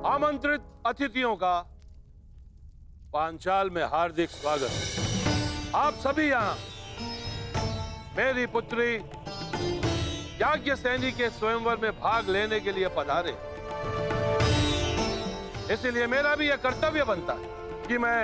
आमंत्रित अतिथियों का पांचाल में हार्दिक स्वागत। आप सभी यहाँ मेरी पुत्री याज्ञसेनी के स्वयंवर में भाग लेने के लिए पधारे। इसलिए मेरा भी यह कर्तव्य बनता है कि मैं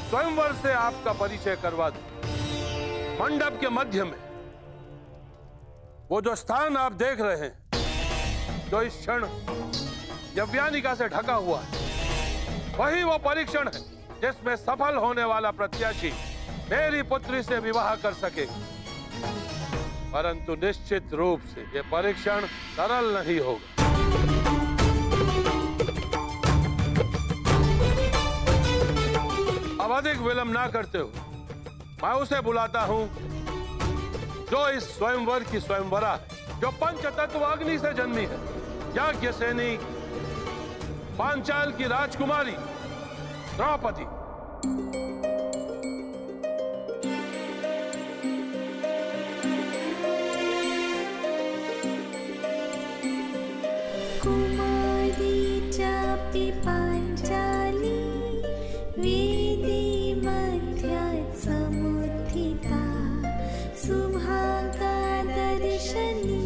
स्वयंवर से आपका परिचय करवा दूं। मंडप के मध्य में वो जो स्थान आप देख रहे हैं, जो इस क्षण यव्यानिका से ढका हुआ है, वही वो परीक्षण है जिसमें सफल होने वाला प्रत्याशी मेरी पुत्री से विवाह कर सके। परंतु निश्चित रूप से यह परीक्षण सरल नहीं होगा। अब अधिक विलंब ना करते हुए मैं उसे बुलाता हूं जो इस स्वयंवर की स्वयंवरा है, जो पंचतत्व अग्नि से जन्मी है, याज्ञसेनी पांचाल की राजकुमारी द्रौपदी। कुमारी चापि पांचाली वेदी मध्यात् समुत्थिता सुभागा दर्शनीयाङ्गी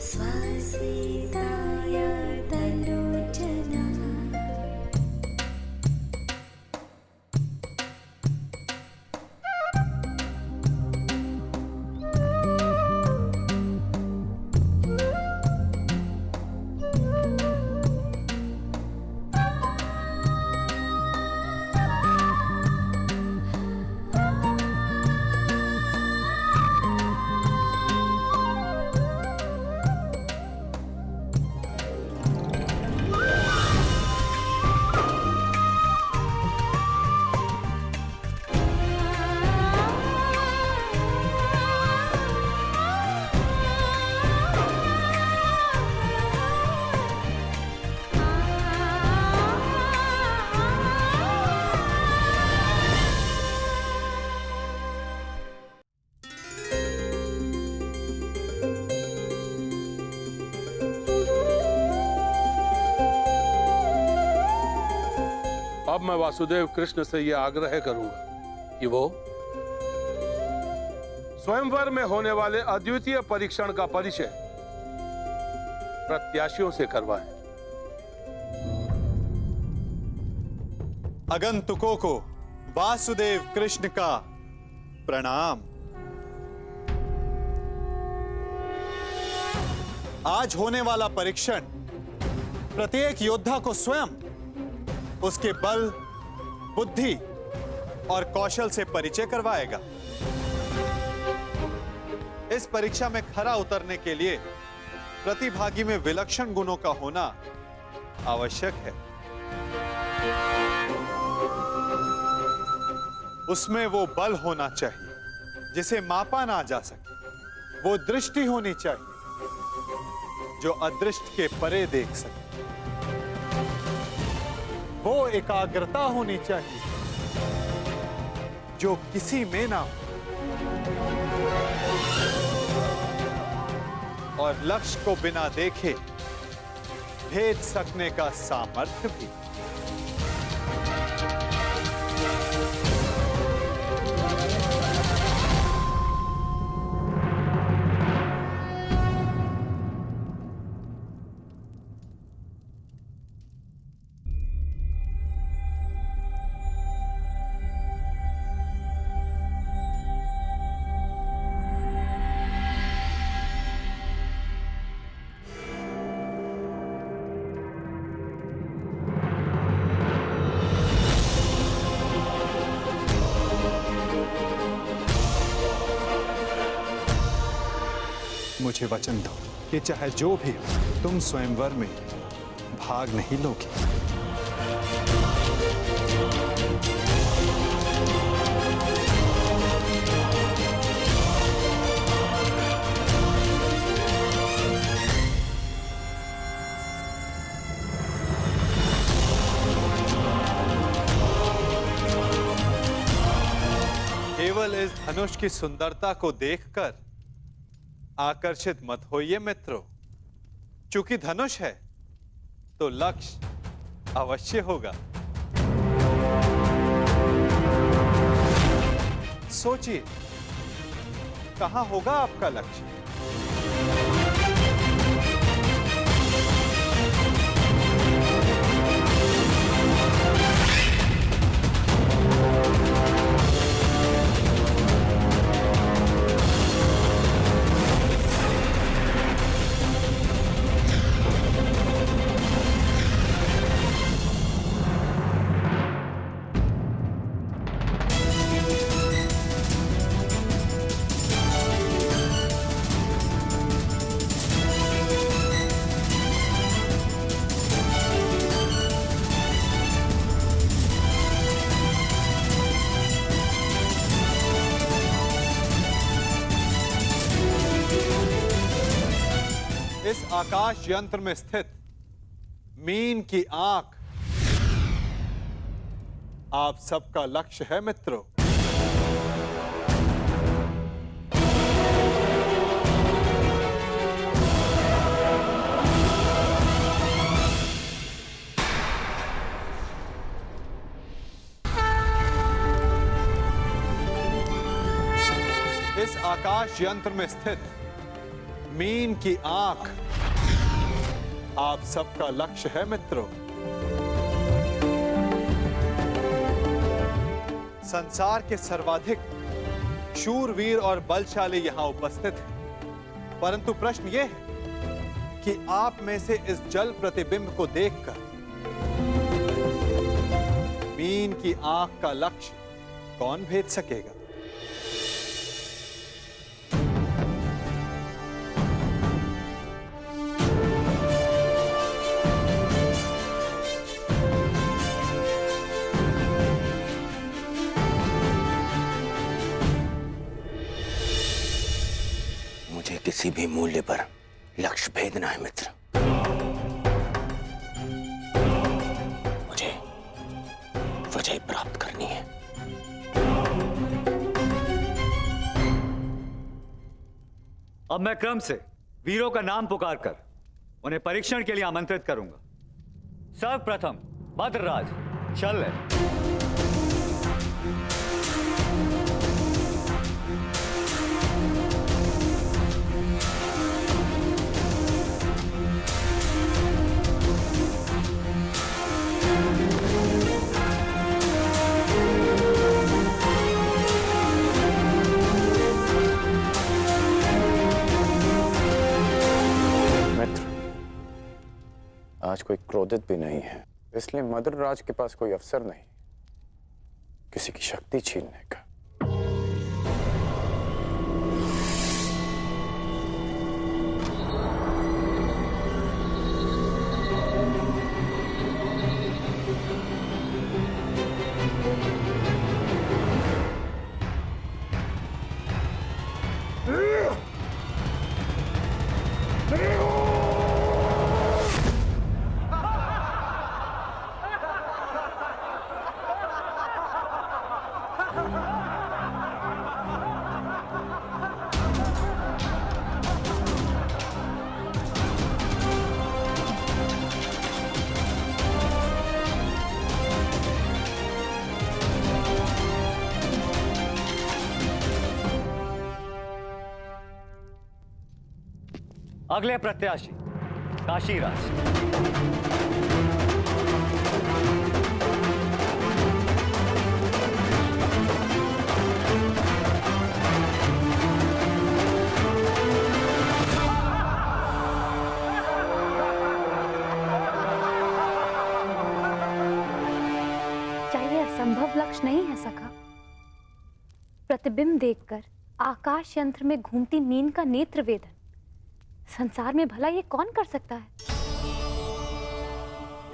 स्वसीताय तलोचना। अब मैं वासुदेव कृष्ण से यह आग्रह करूंगा कि वो स्वयंवर में होने वाले अद्वितीय परीक्षण का परिचय प्रत्याशियों से करवाएं। आगंतुकों को वासुदेव कृष्ण का प्रणाम। आज होने वाला परीक्षण प्रत्येक योद्धा को स्वयं उसके बल, बुद्धि और कौशल से परिचय करवाएगा। इस परीक्षा में खरा उतरने के लिए प्रतिभागी में विलक्षण गुणों का होना आवश्यक है। उसमें वो बल होना चाहिए जिसे मापा ना जा सके, वो दृष्टि होनी चाहिए जो अदृष्ट के परे देख सके, वो एकाग्रता होनी चाहिए जो किसी में ना हो, और लक्ष्य को बिना देखे भेद सकने का सामर्थ्य भी। मुझे वचन दो कि चाहे जो भी हो, तुम स्वयंवर में भाग नहीं लोगे। केवल इस धनुष की सुंदरता को देखकर आकर्षित मत होइए मित्रों, चूंकि धनुष है तो लक्ष्य अवश्य होगा। सोचिए, कहां होगा आपका लक्ष्य? इस आकाश यंत्र में स्थित मीन की आंख आप सबका लक्ष्य है मित्रों। इस आकाश यंत्र में स्थित मीन की आंख आप सबका लक्ष्य है मित्रों। संसार के सर्वाधिक शूरवीर और बलशाली यहां उपस्थित हैं, परंतु प्रश्न यह है कि आप में से इस जल प्रतिबिंब को देखकर मीन की आंख का लक्ष्य कौन भेद सकेगा? मुझे किसी भी मूल्य पर लक्ष्य भेदना है मित्र। मुझे विजय प्राप्त करनी है। अब मैं क्रम से वीरों का नाम पुकारकर उन्हें परीक्षण के लिए आमंत्रित करूंगा। सर्वप्रथम भद्रराज शल्य। आज कोई क्रोधित भी नहीं है, इसलिए मद्रराज के पास कोई अवसर नहीं किसी की शक्ति छीनने का। अगले प्रत्याशी काशीराज। चाहिए असंभव लक्ष्य नहीं है सखा। प्रतिबिंब देखकर आकाश यंत्र में घूमती मीन का नेत्र वेदन संसार में भला ये कौन कर सकता है?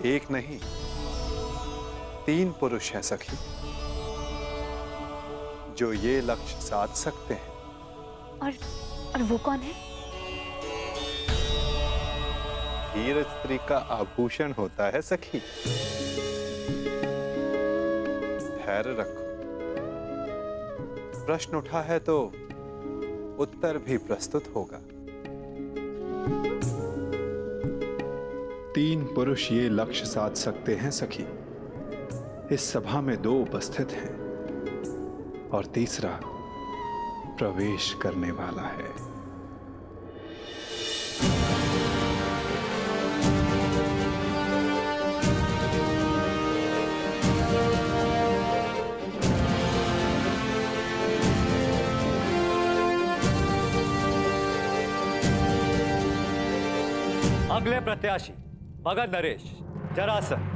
एक नहीं, 3 पुरुष हैं सखी, जो ये लक्ष्य साध सकते हैं। और वो कौन है? वीर स्त्री का आभूषण होता है सखी। धैर्य रखो, प्रश्न उठा है तो उत्तर भी प्रस्तुत होगा। 3 पुरुष ये लक्ष्य साध सकते हैं सखी। इस सभा में 2 उपस्थित हैं और तीसरा प्रवेश करने वाला है। अगले प्रत्याशी भगत नरेश, जरासंध।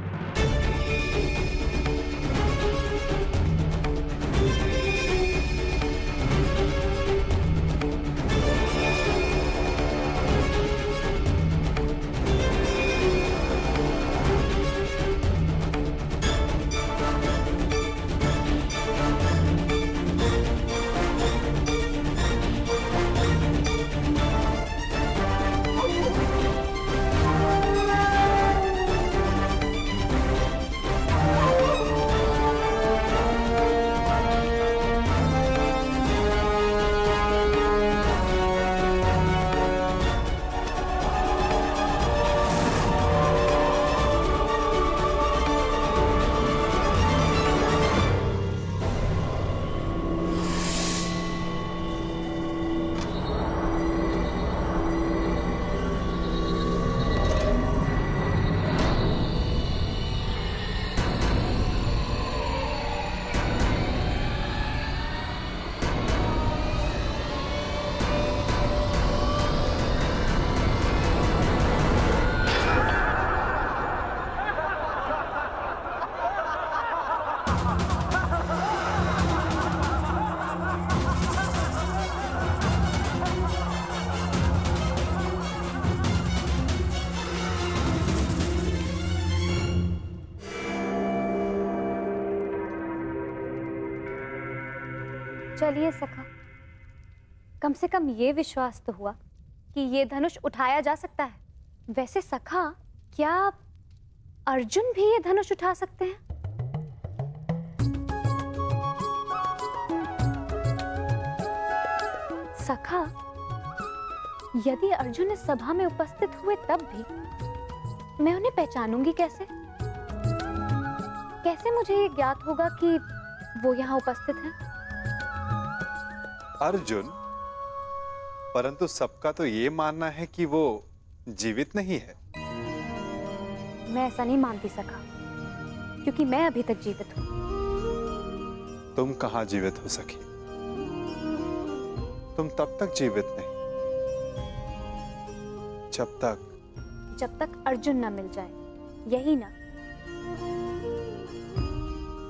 चलिए सखा, कम से कम ये विश्वास तो हुआ कि ये धनुष उठाया जा सकता है। वैसे सखा, क्या अर्जुन भी ये धनुष उठा सकते हैं? सखा, यदि अर्जुन इस सभा में उपस्थित हुए तब भी मैं उन्हें पहचानूंगी कैसे? कैसे मुझे ये ज्ञात होगा कि वो यहाँ उपस्थित हैं? अर्जुन, परंतु सबका तो ये मानना है कि वो जीवित नहीं है। मैं ऐसा नहीं मानती सखा, क्योंकि मैं अभी तक जीवित हूं। तुम कहां जीवित हो सखी? तुम तब तक जीवित नहीं जब तक अर्जुन ना मिल जाए, यही ना?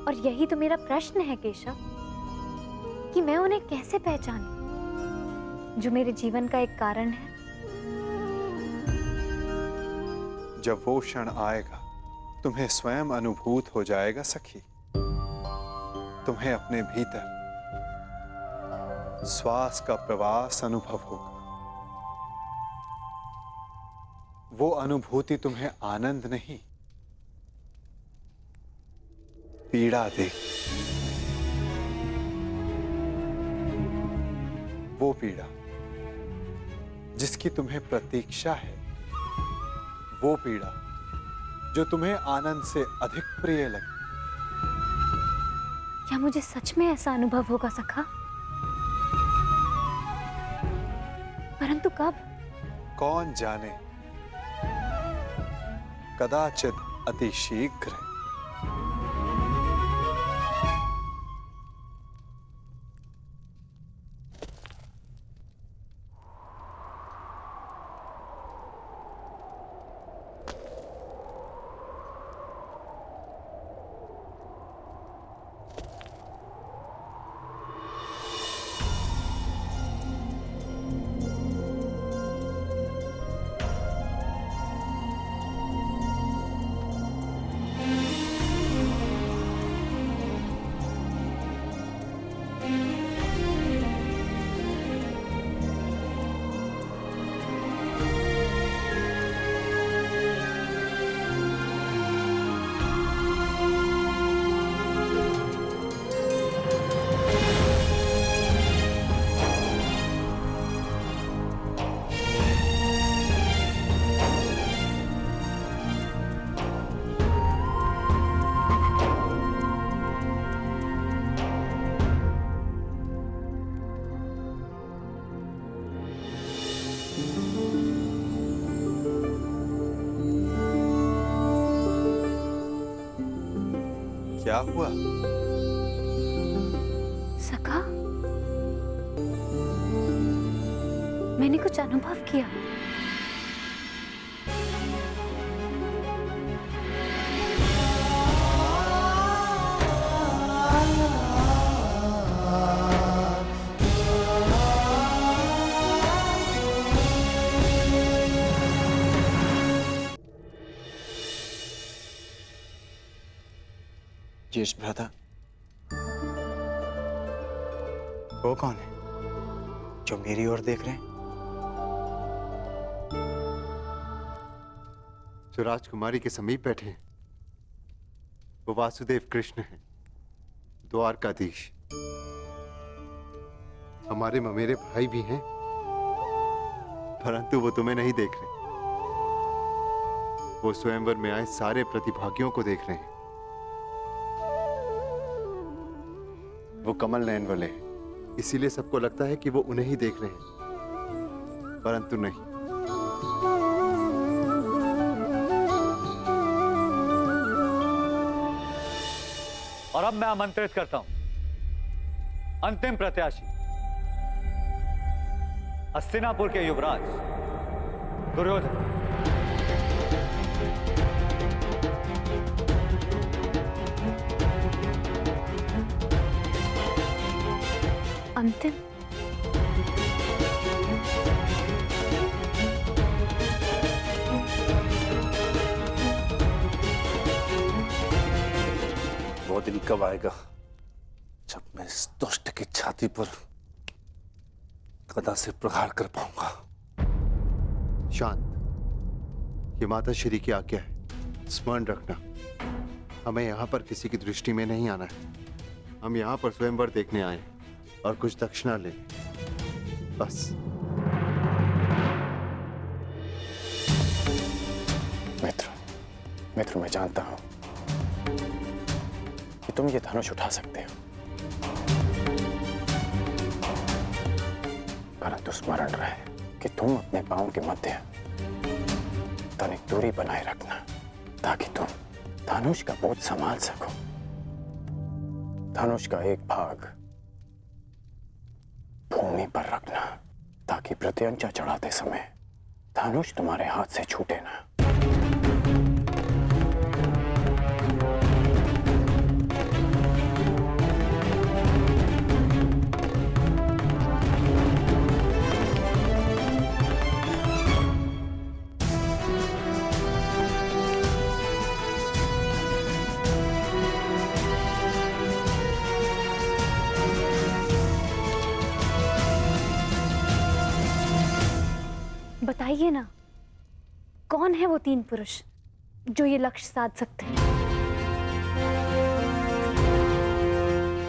और यही तो मेरा प्रश्न है केशव, कि मैं उन्हें कैसे पहचानूं, जो मेरे जीवन का एक कारण है। जब वो क्षण आएगा, तुम्हें स्वयं अनुभूत हो जाएगा सखी। तुम्हें अपने भीतर श्वास का प्रवास अनुभव होगा। वो अनुभूति तुम्हें आनंद नहीं, पीड़ा देगी। वो पीड़ा जिसकी तुम्हें प्रतीक्षा है, वो पीड़ा जो तुम्हें आनंद से अधिक प्रिय लगे। क्या मुझे सच में ऐसा अनुभव होगा सखा? परंतु कब? कौन जाने, कदाचित अति शीघ्र। क्या हुआ? सखा, मैंने कुछ अनुभव किया। यश भ्राता, वो कौन है जो मेरी ओर देख रहे हैं? जो राजकुमारी के समीप बैठे हैं वो वासुदेव कृष्ण हैं, द्वारकाधीश। हमारे ममेरे भाई भी हैं, परंतु वो तुम्हें नहीं देख रहे। वो स्वयंवर में आए सारे प्रतिभागियों को देख रहे हैं। वो कमल नयन वाले हैं, इसीलिए सबको लगता है कि वो उन्हें ही देख रहे हैं, परंतु नहीं। और अब मैं आमंत्रित करता हूं अंतिम प्रत्याशी, हस्तिनापुर के युवराज दुर्योधन। अंतिम? वो दिन कब आएगा जब मैं इस दुष्ट की छाती पर गदा से प्रहार कर पाऊंगा? शांत, ये माता श्री की आज्ञा है, स्मरण रखना। हमें यहाँ पर किसी की दृष्टि में नहीं आना है। हम यहाँ पर स्वयंवर देखने आए हैं और कुछ दक्षिणा ले, बस। मित्र, मैं जानता हूं कि तुम ये धनुष उठा सकते हो, परंतु स्मरण रहे कि तुम अपने पांव के मध्य तनिक दूरी बनाए रखना, ताकि तुम धनुष का बोझ संभाल सको। धनुष का एक भाग भूमि पर रखना, ताकि प्रत्यंचा चढ़ाते समय धनुष तुम्हारे हाथ से छूटे ना। बताइए ना, कौन है वो 3 पुरुष जो ये लक्ष्य साध सकते हैं?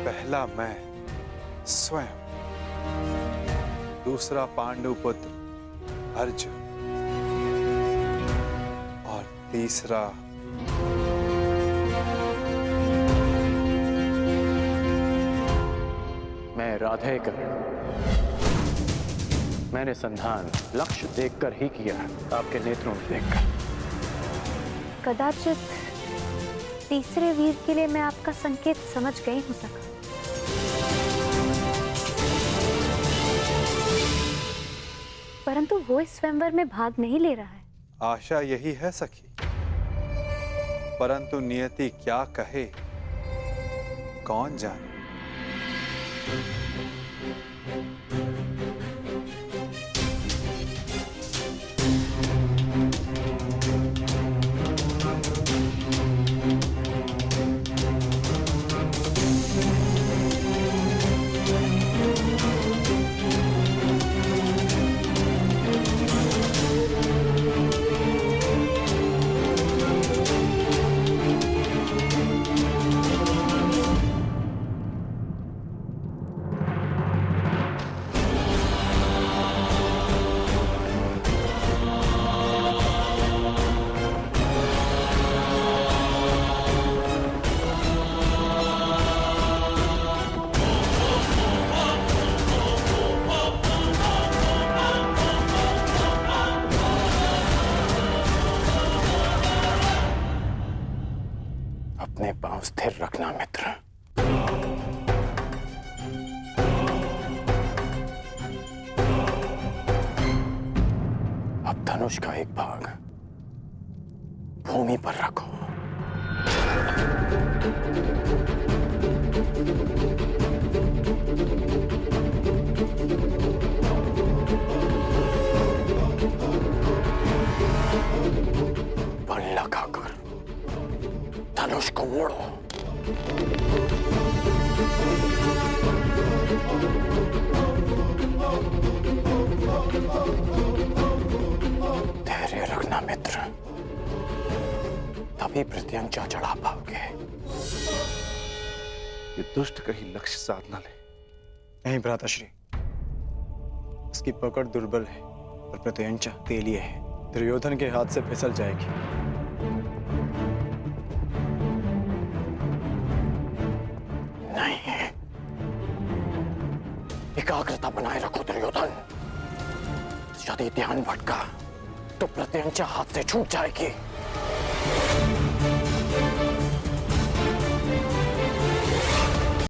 पहला मैं स्वयं, दूसरा पांडु पुत्र अर्जुन, और तीसरा मैं राधेकर। मैंने संधान लक्ष्य देखकर ही किया, आपके नेत्रों में देखकर। कदाचित तीसरे वीर के लिए मैं आपका संकेत समझ गई हूं सखा। परंतु वो इस स्वयंवर में भाग नहीं ले रहा है। आशा यही है सखी, परंतु नियति क्या कहे कौन जाने। तनाव स्थिर रखना मित्र। अब धनुष का एक भाग भूमि पर रखो। बल लगाकर धनुष को मोड़ो। धैर्य रखना मित्र, तभी प्रत्यंचा चढ़ा पाओगे। ये दुष्ट कहीं लक्ष्य साध न ले। नहीं भ्राताश्री, उसकी पकड़ दुर्बल है और प्रत्यंचा तेलिए है, दुर्योधन के हाथ से फिसल जाएगी। नहीं, एकाग्रता बनाए रखो दुर्योधन। यदि ध्यान भटका तो प्रत्यंचा हाथ से छूट जाएगी।